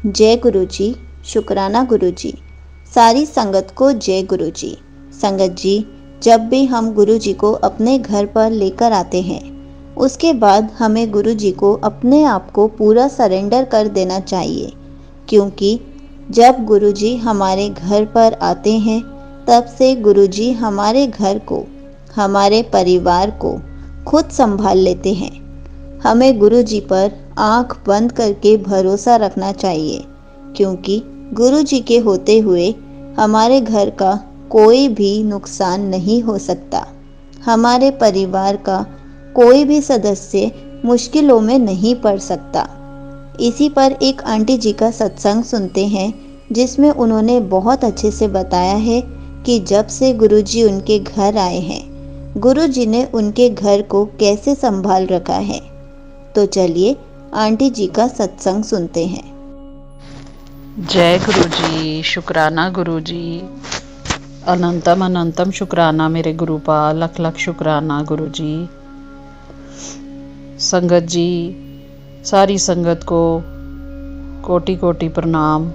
जय गुरु जी। शुक्राना गुरु जी। सारी संगत को जय गुरु जी। संगत जी, जब भी हम गुरु जी को अपने घर पर लेकर आते हैं, उसके बाद हमें गुरु जी को अपने आप को पूरा सरेंडर कर देना चाहिए, क्योंकि जब गुरु जी हमारे घर पर आते हैं, तब से गुरु जी हमारे घर को, हमारे परिवार को खुद संभाल लेते हैं। हमें गुरु जी पर आंख बंद करके भरोसा रखना चाहिए, क्योंकि गुरु जी के होते हुए हमारे घर का कोई भी नुकसान नहीं हो सकता। हमारे परिवार का कोई भी सदस्य मुश्किलों में नहीं पड़ सकता। इसी पर एक आंटी जी का सत्संग सुनते हैं, जिसमें उन्होंने बहुत अच्छे से बताया है कि जब से गुरु जी उनके घर आए हैं, गुरु जी ने उनके घर को कैसे संभाल रखा है। तो चलिए आंटी जी का सत्संग सुनते हैं। जय गुरु जी। शुक्राना गुरु जी। अनंतम अनंतम शुक्राना मेरे गुरुपा। लख लख शुक्राना गुरु जी। संगत जी, सारी संगत को कोटि कोटि प्रणाम।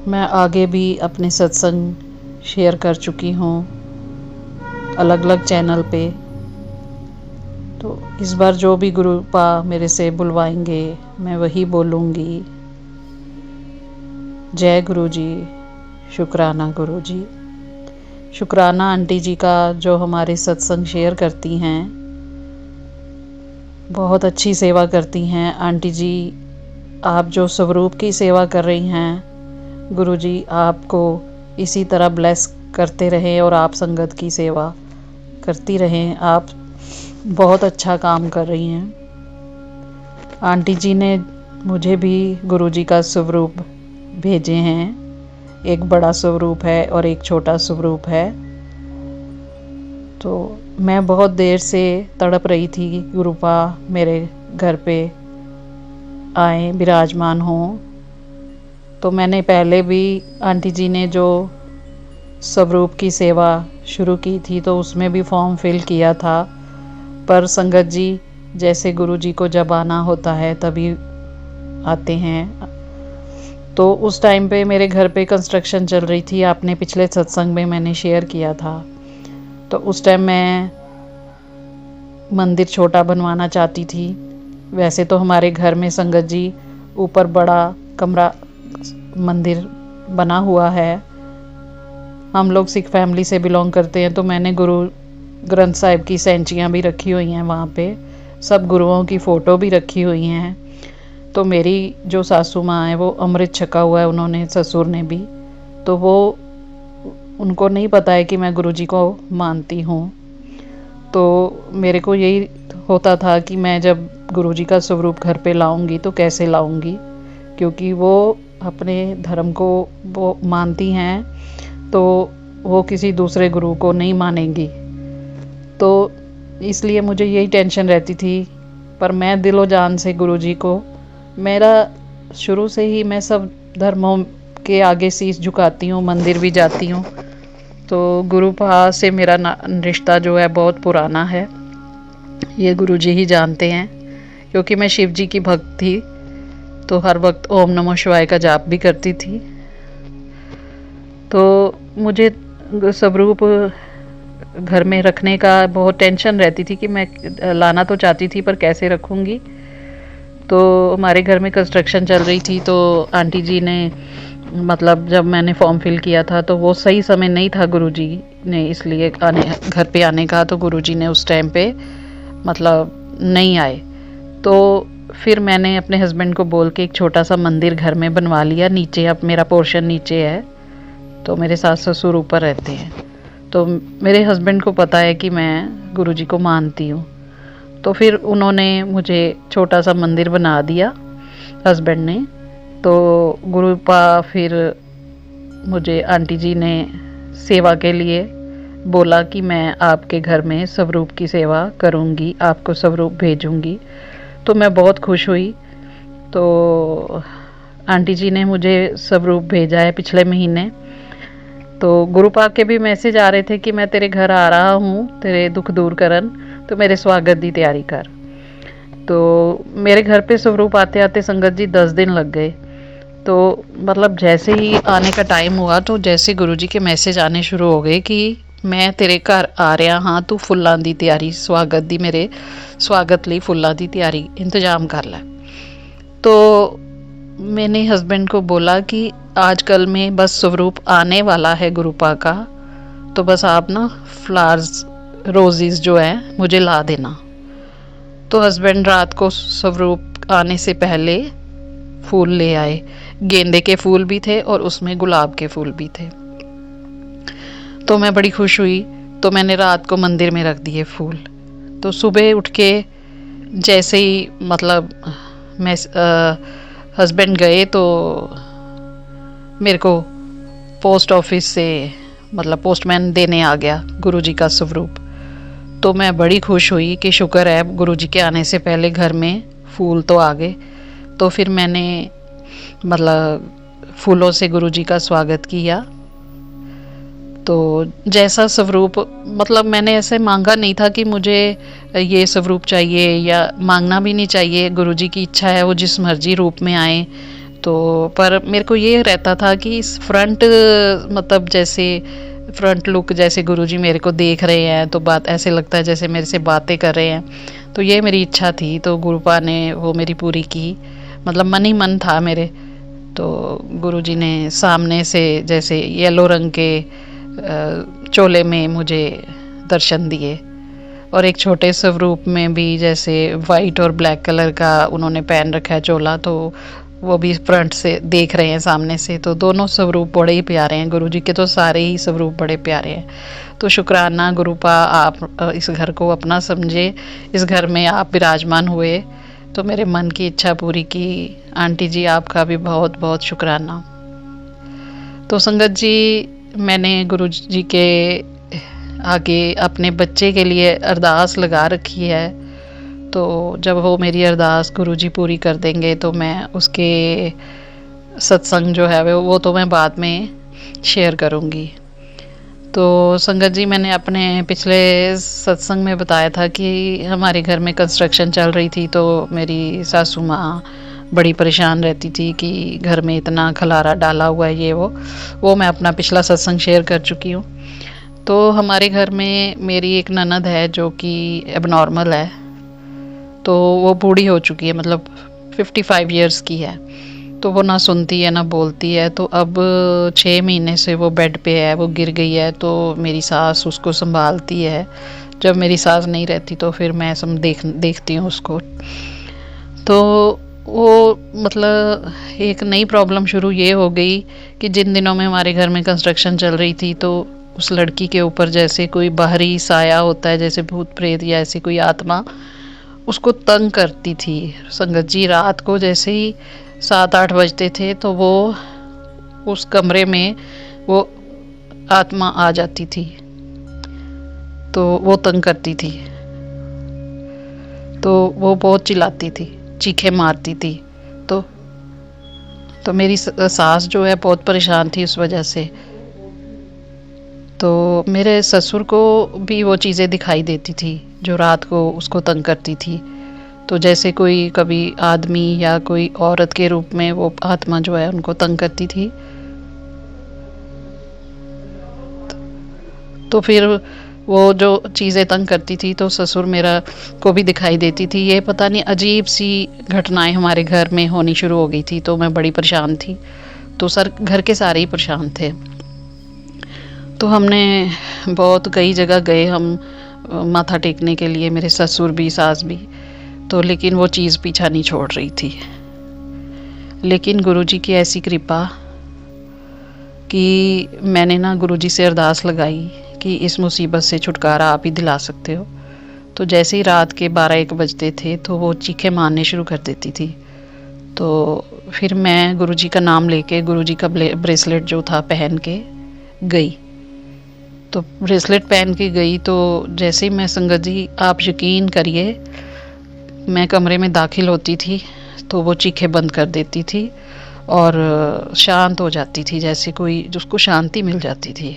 मैं आगे भी अपने सत्संग शेयर कर चुकी हूँ अलग अलग चैनल पे। तो इस बार जो भी गुरुपा मेरे से बुलवाएंगे मैं वही बोलूँगी। जय गुरु जी। शुक्राना गुरु जी। शुक्राना आंटी जी का, जो हमारे सत्संग शेयर करती हैं, बहुत अच्छी सेवा करती हैं। आंटी जी, आप जो स्वरूप की सेवा कर रही हैं, गुरु जी आपको इसी तरह ब्लेस करते रहें और आप संगत की सेवा करती रहें। आप बहुत अच्छा काम कर रही हैं। आंटी जी ने मुझे भी गुरु जी का स्वरूप भेजे हैं। एक बड़ा स्वरूप है और एक छोटा स्वरूप है। तो मैं बहुत देर से तड़प रही थी कि गुरुपा मेरे घर पे आए, विराजमान हों। तो मैंने पहले भी आंटी जी ने जो स्वरूप की सेवा शुरू की थी तो उसमें भी फॉर्म फिल किया था, पर संगत जी जैसे गुरु जी को जब आना होता है तभी आते हैं। तो उस टाइम पे मेरे घर पे कंस्ट्रक्शन चल रही थी। आपने पिछले सत्संग में मैंने शेयर किया था। तो उस टाइम मैं मंदिर छोटा बनवाना चाहती थी। वैसे तो हमारे घर में संगत जी ऊपर बड़ा कमरा मंदिर बना हुआ है। हम लोग सिख फैमिली से बिलोंग करते हैं, तो मैंने गुरु ग्रंथ साहिब की सेंचियाँ भी रखी हुई हैं वहाँ पे। सब गुरुओं की फ़ोटो भी रखी हुई हैं। तो मेरी जो सासू माँ है वो अमृत छका हुआ है, उन्होंने, ससुर ने भी। तो वो, उनको नहीं पता है कि मैं गुरुजी को मानती हूँ। तो मेरे को यही होता था कि मैं जब गुरुजी का स्वरूप घर पे लाऊंगी तो कैसे लाऊंगी, क्योंकि वो अपने धर्म को वो मानती हैं, तो वो किसी दूसरे गुरु को नहीं मानेंगी। तो इसलिए मुझे यही टेंशन रहती थी। पर मैं दिलो जान से गुरुजी को, मेरा शुरू से ही मैं सब धर्मों के आगे शीश झुकाती हूँ, मंदिर भी जाती हूँ। तो गुरुपा से मेरा रिश्ता जो है बहुत पुराना है, ये गुरुजी ही जानते हैं। क्योंकि मैं शिव जी की भक्त थी, तो हर वक्त ओम नमः शिवाय का जाप भी करती थी। तो मुझे स्वरूप घर में रखने का बहुत टेंशन रहती थी कि मैं लाना तो चाहती थी पर कैसे रखूँगी। तो हमारे घर में कंस्ट्रक्शन चल रही थी, तो आंटी जी ने, मतलब जब मैंने फॉर्म फिल किया था तो वो सही समय नहीं था गुरुजी ने इसलिए आने, घर पे आने का। तो गुरुजी ने उस टाइम पे मतलब नहीं आए। तो फिर मैंने अपने हस्बैंड को बोल के एक छोटा सा मंदिर घर में बनवा लिया नीचे। अब मेरा पोर्शन नीचे है, तो मेरे सास ससुर ऊपर रहते हैं। तो मेरे हस्बैंड को पता है कि मैं गुरुजी को मानती हूँ। तो फिर उन्होंने मुझे छोटा सा मंदिर बना दिया, हस्बैंड ने। तो गुरुपा फिर मुझे आंटी जी ने सेवा के लिए बोला कि मैं आपके घर में स्वरूप की सेवा करूँगी, आपको स्वरूप भेजूँगी। तो मैं बहुत खुश हुई। तो आंटी जी ने मुझे स्वरूप भेजा है पिछले महीने। तो गुरुपा के भी मैसेज आ रहे थे कि मैं तेरे घर आ रहा हूँ तेरे दुख दूर करन, तो मेरे स्वागत की तैयारी कर। तो मेरे घर पे स्वरूप आते आते संगत जी 10 दिन लग गए। तो मतलब जैसे ही आने का टाइम हुआ तो जैसे गुरुजी के मैसेज आने शुरू हो गए कि मैं तेरे घर आ रहा हाँ, तू फुल्लां दी तैयारी स्वागत दी, मेरे स्वागत ਲਈ फुल्लां दी तैयारी इंतजाम कर लै। तो मैंने हस्बैंड को बोला कि आजकल में बस स्वरूप आने वाला है गुरुपा का, तो बस आप ना फ्लावर्स रोजेस जो है मुझे ला देना। तो हस्बैंड रात को स्वरूप आने से पहले फूल ले आए। गेंदे के फूल भी थे और उसमें गुलाब के फूल भी थे। तो मैं बड़ी खुश हुई, तो मैंने रात को मंदिर में रख दिए फूल। तो सुबह उठ के जैसे ही मतलब मैं हस्बैंड गए तो मेरे को पोस्ट ऑफिस से मतलब पोस्टमैन देने आ गया गुरुजी का स्वरूप। तो मैं बड़ी खुश हुई कि शुक्र है गुरुजी के आने से पहले घर में फूल तो आ गए। तो फिर मैंने मतलब फूलों से गुरुजी का स्वागत किया। तो जैसा स्वरूप मतलब मैंने ऐसे मांगा नहीं था कि मुझे ये स्वरूप चाहिए, या मांगना भी नहीं चाहिए, गुरुजी की इच्छा है वो जिस मर्जी रूप में आए। तो पर मेरे को ये रहता था कि इस फ्रंट मतलब जैसे फ्रंट लुक जैसे गुरुजी मेरे को देख रहे हैं तो बात ऐसे लगता है जैसे मेरे से बातें कर रहे हैं। तो ये मेरी इच्छा थी, तो गुरुपा ने वो मेरी पूरी की, मतलब मन ही मन था मेरे। तो गुरुजी ने सामने से जैसे येलो रंग के चोले में मुझे दर्शन दिए, और एक छोटे स्वरूप में भी जैसे वाइट और ब्लैक कलर का उन्होंने पहन रखा है चोला, तो वो भी फ्रंट से देख रहे हैं सामने से। तो दोनों स्वरूप बड़े ही प्यारे हैं, गुरुजी के तो सारे ही स्वरूप बड़े प्यारे हैं। तो शुक्राना गुरुपा, आप इस घर को अपना समझे, इस घर में आप विराजमान हुए तो मेरे मन की इच्छा पूरी की। आंटी जी आपका भी बहुत बहुत शुक्राना। तो संगत जी मैंने गुरुजी के आगे अपने बच्चे के लिए अरदास लगा रखी है। तो जब वो मेरी अरदास गुरुजी पूरी कर देंगे तो मैं उसके सत्संग जो है वो तो मैं बाद में शेयर करूँगी। तो संगत जी मैंने अपने पिछले सत्संग में बताया था कि हमारे घर में कंस्ट्रक्शन चल रही थी, तो मेरी सासू माँ बड़ी परेशान रहती थी कि घर में इतना खलारा डाला हुआ है ये वो मैं अपना पिछला सत्संग शेयर कर चुकी हूँ। तो हमारे घर में मेरी एक ननद है जो कि एबनॉर्मल है, तो वो बूढ़ी हो चुकी है, मतलब 55 इयर्स की है। तो वो ना सुनती है ना बोलती है। तो अब 6 महीने से वो बेड पे है, वो गिर गई है। तो मेरी सास उसको संभालती है, जब मेरी सास नहीं रहती तो फिर मैं देखती हूँ उसको। तो वो मतलब एक नई प्रॉब्लम शुरू ये हो गई कि जिन दिनों में हमारे घर में कंस्ट्रक्शन चल रही थी तो उस लड़की के ऊपर जैसे कोई बाहरी साया होता है, जैसे भूत प्रेत या ऐसी कोई आत्मा उसको तंग करती थी। संगत जी रात को जैसे ही 7-8 बजते थे तो वो उस कमरे में वो आत्मा आ जाती थी, तो वो तंग करती थी। तो वो बहुत चिल्लाती थी, चीखें मारती थी। तो मेरी सास जो है बहुत परेशान थी उस वजह से। तो मेरे ससुर को भी वो चीज़ें दिखाई देती थी जो रात को उसको तंग करती थी। तो जैसे कोई कभी आदमी या कोई औरत के रूप में वो आत्मा जो है उनको तंग करती थी। तो फिर वो जो चीज़ें तंग करती थी तो ससुर मेरा को भी दिखाई देती थी। ये पता नहीं अजीब सी घटनाएं हमारे घर में होनी शुरू हो गई थी। तो मैं बड़ी परेशान थी, तो घर के सारे ही परेशान थे। तो हमने बहुत कई जगह गए हम माथा टेकने के लिए, मेरे ससुर भी सास भी। तो लेकिन वो चीज़ पीछा नहीं छोड़ रही थी। लेकिन गुरुजी की ऐसी कृपा कि मैंने ना गुरुजी से अरदास लगाई कि इस मुसीबत से छुटकारा आप ही दिला सकते हो। तो जैसे ही रात के 12-1 बजते थे तो वो चीखें मारने शुरू कर देती थी। तो फिर मैं गुरुजी का नाम लेके गुरुजी का ब्रेसलेट जो था पहन के गई। तो ब्रेसलेट पहन के गई तो जैसे ही मैं संगत जी आप यकीन करिए मैं कमरे में दाखिल होती थी तो वो चीखें बंद कर देती थी और शांत हो जाती थी, जैसे कोई जिसको शांति मिल जाती थी।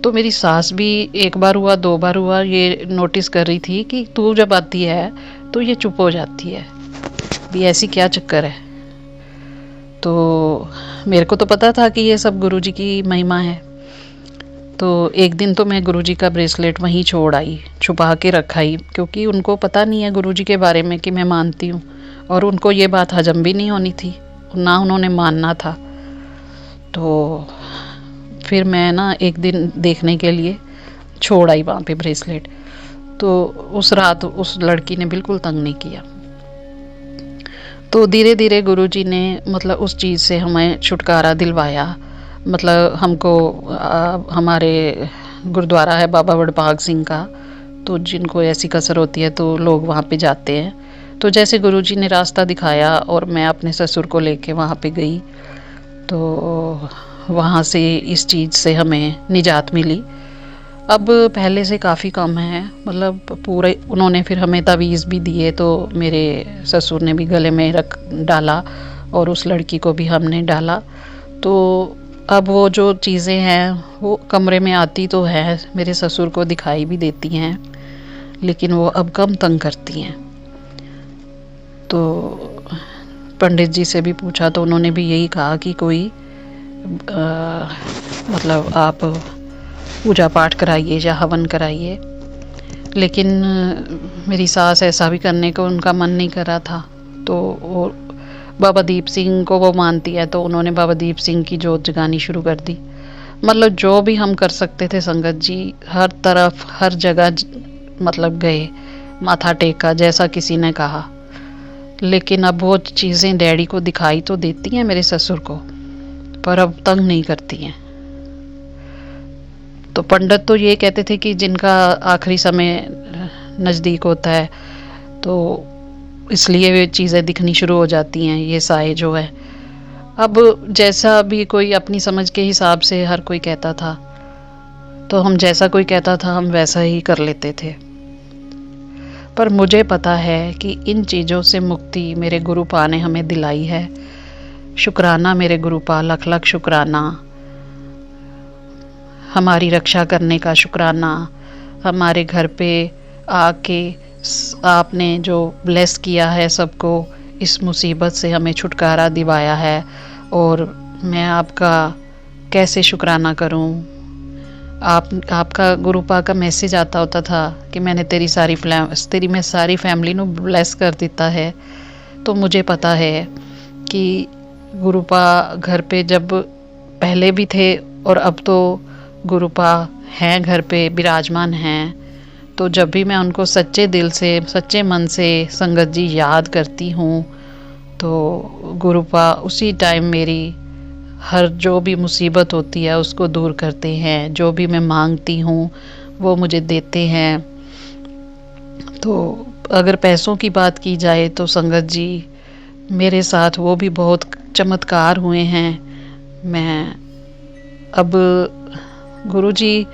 तो मेरी सास भी 1 बार हुआ 2 बार हुआ ये नोटिस कर रही थी कि तू जब आती है तो ये चुप हो जाती है, भी ऐसी क्या चक्कर है। तो मेरे को तो पता था कि ये सब गुरुजी की महिमा है। तो एक दिन तो मैं गुरुजी का ब्रेसलेट वहीं छोड़ आई, छुपा के रखा ही, क्योंकि उनको पता नहीं है गुरुजी के बारे में कि मैं मानती हूँ, और उनको ये बात हजम भी नहीं होनी थी, ना उन्होंने मानना था। तो फिर मैं ना एक दिन देखने के लिए छोड़ आई वहाँ पे ब्रेसलेट। तो उस रात उस लड़की ने बिल्कुल तंग नहीं किया। तो धीरे धीरे गुरुजी ने मतलब उस चीज़ से हमें छुटकारा दिलवाया। मतलब हमको हमारे गुरुद्वारा है बाबा वडभाग सिंह का, तो जिनको ऐसी कसर होती है तो लोग वहाँ पे जाते हैं। तो जैसे गुरुजी ने रास्ता दिखाया और मैं अपने ससुर को लेके वहाँ पे गई, तो वहाँ से इस चीज़ से हमें निजात मिली। अब पहले से काफ़ी कम है, मतलब पूरे उन्होंने फिर हमें तावीज़ भी दिए, तो मेरे ससुर ने भी गले में रख डाला और उस लड़की को भी हमने डाला। तो अब वो जो चीज़ें हैं वो कमरे में आती तो है, मेरे ससुर को दिखाई भी देती हैं, लेकिन वो अब कम तंग करती हैं। तो पंडित जी से भी पूछा तो उन्होंने भी यही कहा कि कोई मतलब आप पूजा पाठ कराइए या हवन कराइए। लेकिन मेरी सास ऐसा भी करने को उनका मन नहीं कर रहा था। तो वो बाबा दीप सिंह को वो मानती है, तो उन्होंने बाबा दीप सिंह की जोत जगानी शुरू कर दी। मतलब जो भी हम कर सकते थे संगत जी, हर तरफ हर जगह मतलब गए, माथा टेका जैसा किसी ने कहा। लेकिन अब वो चीज़ें डैडी को दिखाई तो देती हैं मेरे ससुर को, पर अब तंग नहीं करती हैं। तो पंडित तो ये कहते थे कि जिनका आखिरी समय नज़दीक होता है तो इसलिए वे चीज़ें दिखनी शुरू हो जाती हैं, ये साए जो है। अब जैसा भी कोई अपनी समझ के हिसाब से हर कोई कहता था, तो हम जैसा कोई कहता था हम वैसा ही कर लेते थे। पर मुझे पता है कि इन चीज़ों से मुक्ति मेरे गुरुपा ने हमें दिलाई है। शुक्राना मेरे गुरुपा, लख लख शुक्राना। हमारी रक्षा करने का शुक्राना, हमारे घर पे आके आपने जो ब्लेस किया है सबको, इस मुसीबत से हमें छुटकारा दिवाया है। और मैं आपका कैसे शुक्राना करूं। आपका गुरुपा का मैसेज आता होता था कि मैंने तेरी मैं सारी फैमिली ਨੂੰ ब्लेस कर दिता है। तो मुझे पता है कि गुरुपा घर पे जब पहले भी थे और अब तो गुरुपा हैं घर पे विराजमान हैं। तो जब भी मैं उनको सच्चे दिल से सच्चे मन से संगत जी याद करती हूँ, तो गुरुपा उसी टाइम मेरी हर जो भी मुसीबत होती है उसको दूर करते हैं। जो भी मैं मांगती हूँ वो मुझे देते हैं। तो अगर पैसों की बात की जाए तो संगत जी मेरे साथ वो भी बहुत चमत्कार हुए हैं। मैं अब गुरुजी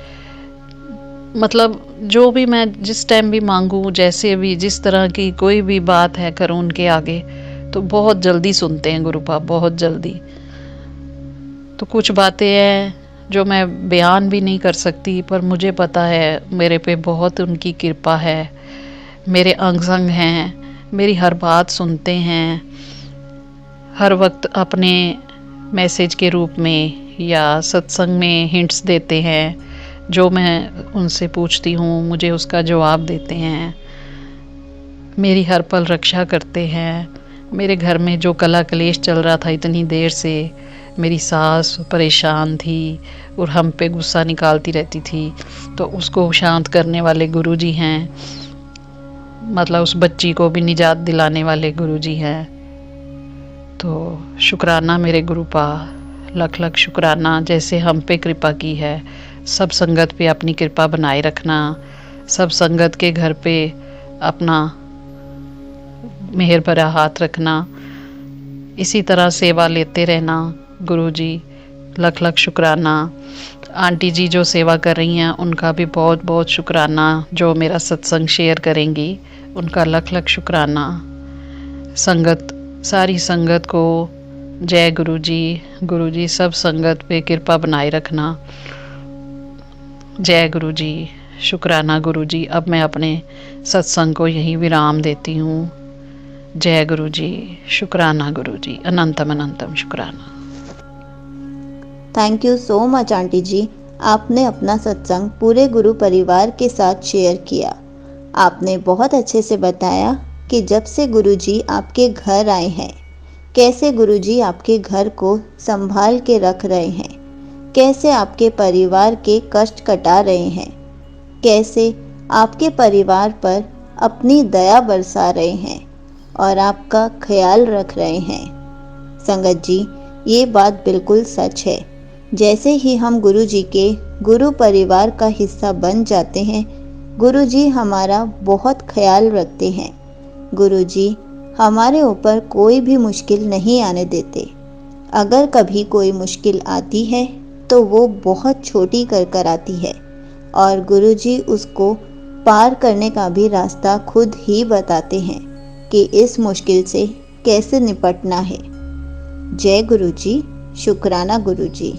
मतलब जो भी मैं जिस टाइम भी मांगूँ, जैसे भी जिस तरह की कोई भी बात है करूँ उनके आगे, तो बहुत जल्दी सुनते हैं गुरुपा, बहुत जल्दी। तो कुछ बातें हैं जो मैं बयान भी नहीं कर सकती, पर मुझे पता है मेरे पे बहुत उनकी कृपा है। मेरे अंग संग हैं, मेरी हर बात सुनते हैं, हर वक्त अपने मैसेज के रूप में या सत्संग में हिंट्स देते हैं। जो मैं उनसे पूछती हूँ मुझे उसका जवाब देते हैं, मेरी हर पल रक्षा करते हैं। मेरे घर में जो कला कलेश चल रहा था इतनी देर से, मेरी सास परेशान थी और हम पे गुस्सा निकालती रहती थी, तो उसको शांत करने वाले गुरुजी हैं। मतलब उस बच्ची को भी निजात दिलाने वाले गुरुजी हैं। तो शुक्राना मेरे गुरुपा, लख लख शुक्राना। जैसे हम पे कृपा की है, सब संगत पे अपनी कृपा बनाए रखना। सब संगत के घर पे अपना मेहर भरा हाथ रखना। इसी तरह सेवा लेते रहना। गुरुजी लख लख शुक्राना। आंटी जी जो सेवा कर रही हैं उनका भी बहुत बहुत शुक्राना। जो मेरा सत्संग शेयर करेंगी उनका लख लख शुक्राना। संगत, सारी संगत को जय गुरुजी। गुरुजी सब संगत पे कृपा बनाए रखना। जय गुरुजी, शुक्राना गुरुजी। अब मैं अपने सत्संग को यहीं विराम देती हूँ। जय गुरुजी, शुक्राना गुरुजी, अनंतम अनंतम शुक्राना। Thank you so much aunty ji. आपने अपना सत्संग पूरे गुरु परिवार के साथ शेयर किया। आपने बहुत अच्छे से बताया कि जब से गुरुजी आपके घर आए हैं, कैसे गुरुजी आपके घर को संभाल के रख रहे हैं, कैसे आपके परिवार के कष्ट कटा रहे हैं, कैसे आपके परिवार पर अपनी दया बरसा रहे हैं और आपका ख्याल रख रहे हैं। संगत जी, ये बात बिल्कुल सच है। जैसे ही हम गुरु जी के गुरु परिवार का हिस्सा बन जाते हैं, गुरु जी हमारा बहुत ख्याल रखते हैं। गुरु जी हमारे ऊपर कोई भी मुश्किल नहीं आने देते। अगर कभी कोई मुश्किल आती है तो वो बहुत छोटी कर आती है और गुरु जी उसको पार करने का भी रास्ता खुद ही बताते हैं कि इस मुश्किल से कैसे निपटना है। जय गुरु जी, शुक्राना गुरु जी।